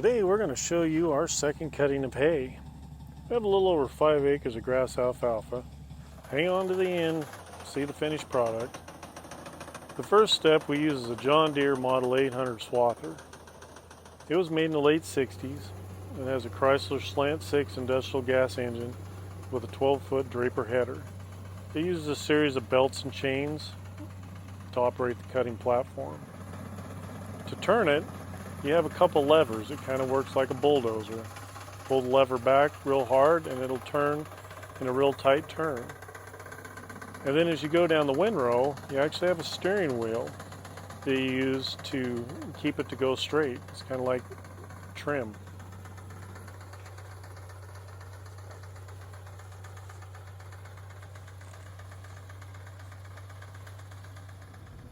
Today we're going to show you our second cutting of hay. We have a little over 5 acres of grass alfalfa. Hang on to the end, see the finished product. The first step we use is a John Deere Model 800 swather. It was made in the late 60s and has a Chrysler Slant 6 industrial gas engine with a 12-foot draper header. It uses a series of belts and chains to operate the cutting platform. To turn it, you have a couple levers. It kind of works like a bulldozer. Pull the lever back real hard and it'll turn in a real tight turn. And then as you go down the windrow, you actually have a steering wheel that you use to keep it to go straight. It's kind of like trim.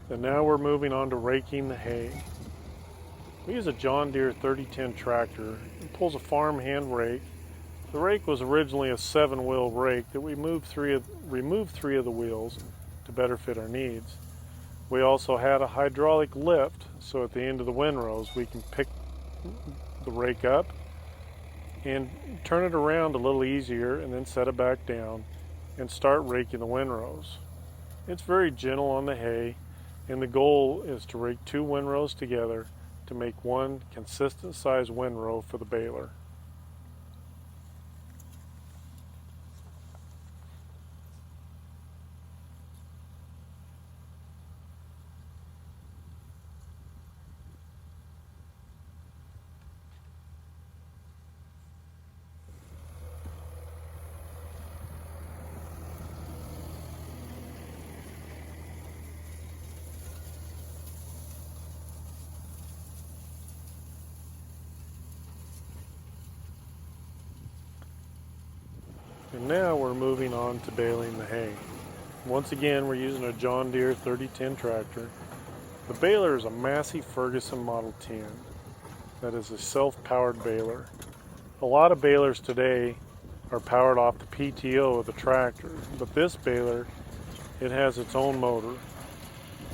And now we're moving on to raking the hay. We use a John Deere 3010 tractor. It pulls a Farmhand rake. The rake was originally a 7-wheel rake that we removed three of the wheels to better fit our needs. We also had a hydraulic lift, so at the end of the windrows we can pick the rake up and turn it around a little easier and then set it back down and start raking the windrows. It's very gentle on the hay, and the goal is to rake 2 windrows together to make one consistent size windrow for the baler. And now we're moving on to baling the hay. Once again, we're using a John Deere 3010 tractor. The baler is a Massey Ferguson Model 10. That is a self-powered baler. A lot of balers today are powered off the PTO of the tractor, but this baler, it has its own motor.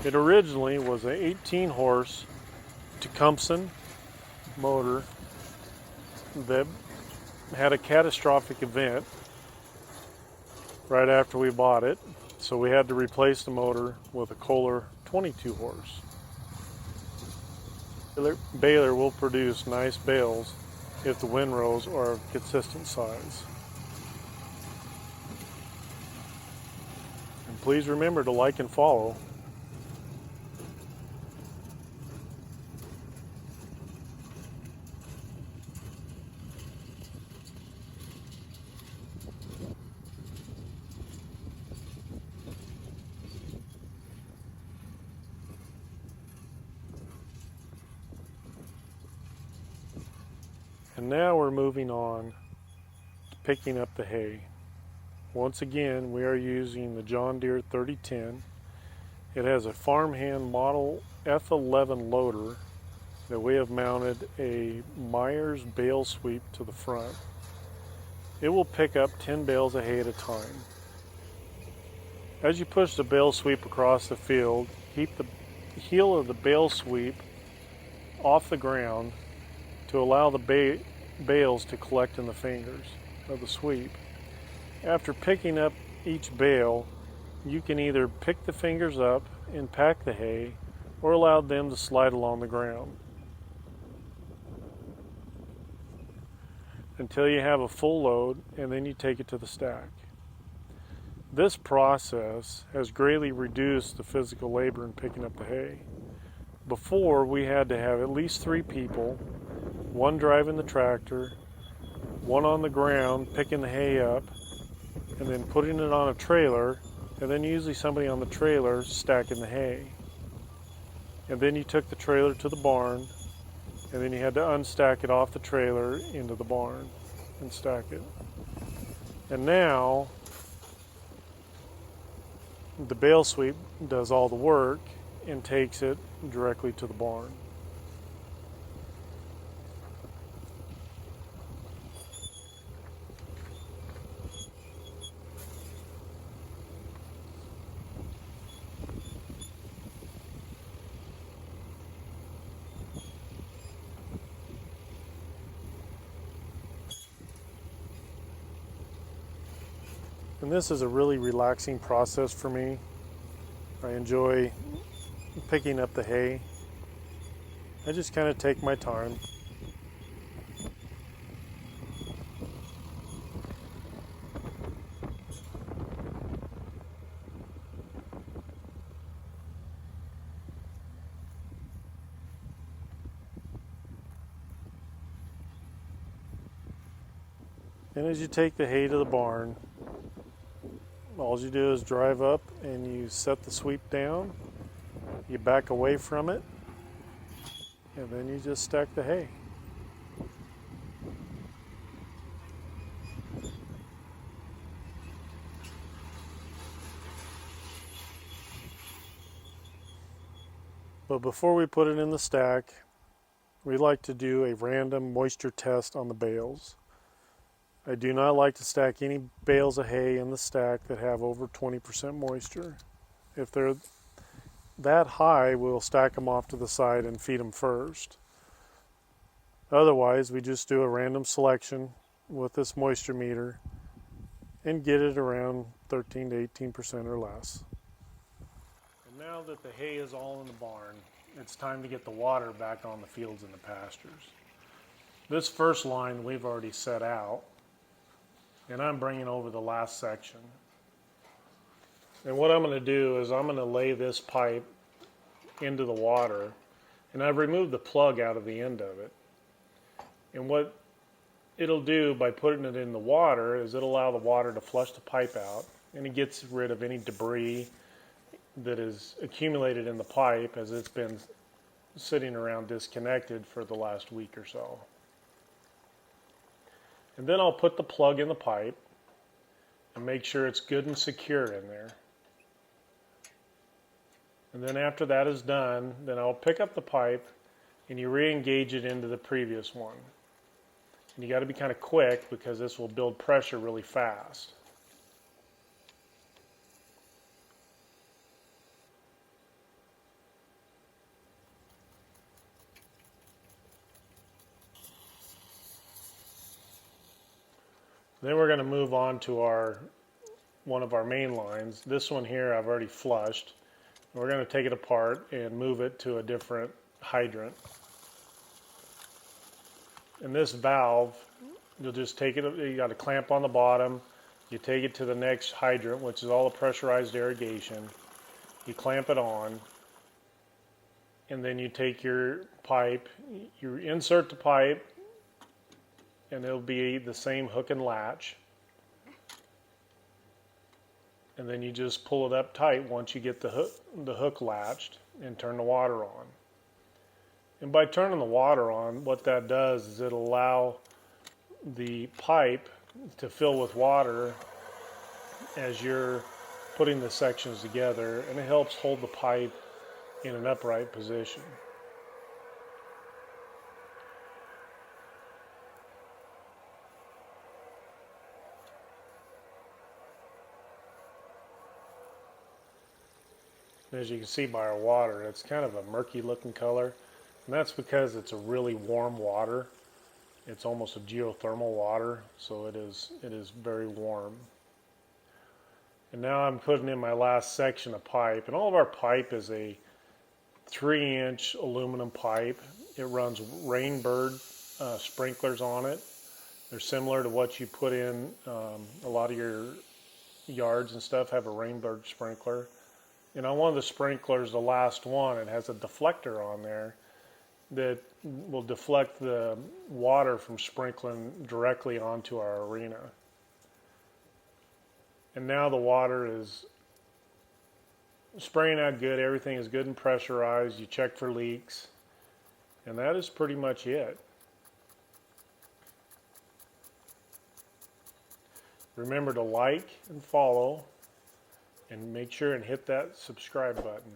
It originally was an 18-horse Tecumseh motor that had a catastrophic event right after we bought it, so we had to replace the motor with a Kohler 22-horse. Baler will produce nice bales if the windrows are of consistent size. And please remember to like and follow. And now we're moving on to picking up the hay. Once again, we are using the John Deere 3010. It has a Farmhand Model F11 Loader that we have mounted a Myers Bale Sweep to the front. It will pick up 10 bales of hay at a time. As you push the bale sweep across the field, keep the heel of the bale sweep off the ground to allow the bales to collect in the fingers of the sweep. After picking up each bale, you can either pick the fingers up and pack the hay or allow them to slide along the ground until you have a full load, and then you take it to the stack. This process has greatly reduced the physical labor in picking up the hay. Before, we had to have at least 3 people, one driving the tractor, one on the ground picking the hay up, and then putting it on a trailer, and then usually somebody on the trailer stacking the hay. And then you took the trailer to the barn, and then you had to unstack it off the trailer into the barn and stack it. And now the bale sweep does all the work and takes it directly to the barn. And this is a really relaxing process for me. I enjoy picking up the hay. I just kind of take my time. And as you take the hay to the barn, all you do is drive up and you set the sweep down, you back away from it, and then you just stack the hay. But before we put it in the stack, we like to do a random moisture test on the bales. I do not like to stack any bales of hay in the stack that have over 20% moisture. If they're that high, we'll stack them off to the side and feed them first. Otherwise, we just do a random selection with this moisture meter and get it around 13 to 18% or less. And now that the hay is all in the barn, it's time to get the water back on the fields and the pastures. This first line we've already set out, and I'm bringing over the last section. And what I'm going to do is I'm going to lay this pipe into the water, and I've removed the plug out of the end of it. And what it'll do by putting it in the water is it'll allow the water to flush the pipe out, and it gets rid of any debris that is accumulated in the pipe as it's been sitting around disconnected for the last week or so. And then I'll put the plug in the pipe and make sure it's good and secure in there. And then after that is done, then I'll pick up the pipe and you re-engage it into the previous one. And you got to be kind of quick because this will build pressure really fast. Then we're going to move on to one of our main lines. This one here I've already flushed. We're going to take it apart and move it to a different hydrant. And this valve, you'll just take it, you got a clamp on the bottom, you take it to the next hydrant, which is all the pressurized irrigation. You clamp it on, and then you take your pipe, you insert the pipe, and it'll be the same hook and latch. And then you just pull it up tight once you get the hook latched and turn the water on. And by turning the water on, what that does is it'll allow the pipe to fill with water as you're putting the sections together, and it helps hold the pipe in an upright position. As you can see by our water, it's kind of a murky looking color, and that's because it's a really warm water. It's almost a geothermal water, so it is very warm. And now I'm putting in my last section of pipe, and all of our pipe is a 3-inch aluminum pipe. It runs Rainbird sprinklers on it. They're similar to what you put in a lot of your yards and stuff have a Rainbird sprinkler. And on one of the sprinklers, the last one, it has a deflector on there that will deflect the water from sprinkling directly onto our arena. And now the water is spraying out good, everything is good and pressurized, you check for leaks, and that is pretty much it. Remember to like and follow, and make sure and hit that subscribe button.